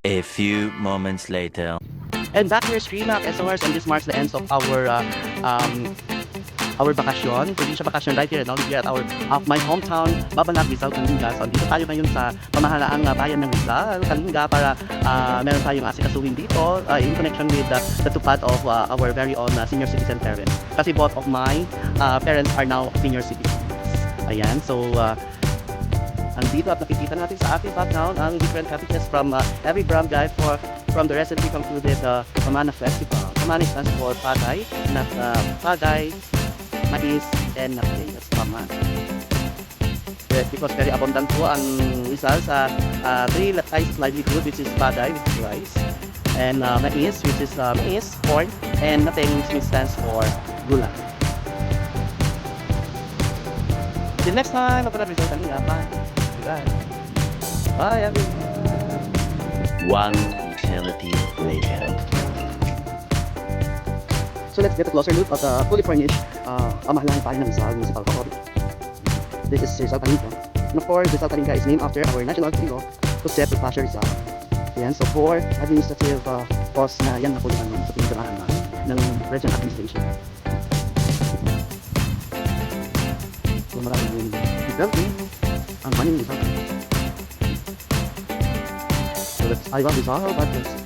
A few moments later. And back here is Remac SORs, and this marks the end of our bakasyon, probinsya bakasyon right here, no? Here at my hometown, Babalag, Rizal Kalinga. So, dito tayo ngayon sa pamahalaang bayan ng Rizal Kalinga para meron tayong asikasuhin dito in connection with the tupad of our very own senior citizen parents. Kasi both of my parents are now senior citizens. Ayan, so andito at nakikita natin sa ating background ang different cottages from every barangay from the recently concluded Pamana Festival. Pamana stands for Pagay, not Pagay, mais, and nakay. That's Pamana. Because very abundant po ang Rizal sa three types of livelihood, which is Pagay, which is rice, and mais, which is maize, corn, and nakay, which stands for gulay. Till next time, Rizal Kalinga. Bye. Bye, everyone. One eternity later. So let's get a closer look at the fully furnished pamahalaan bayan ng Rizal Municipal Corporation. This is Rizal Kalinga. And of course, Rizal Kalinga is named after our national hero, Jose Pasha Rizal. Yan, so for administrative costs na yan nakulitan sa pinagdarahan ng regional administration. So maraming developing ang maning Rizal. So let's I love Rizal, but let's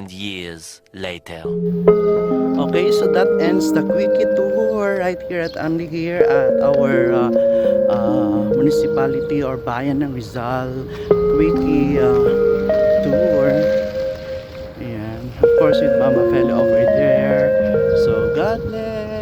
Years later. okay, so that ends the quickie tour right here at our municipality or bayan ng Rizal quickie tour. And of course with Mama Feli over there. So God bless.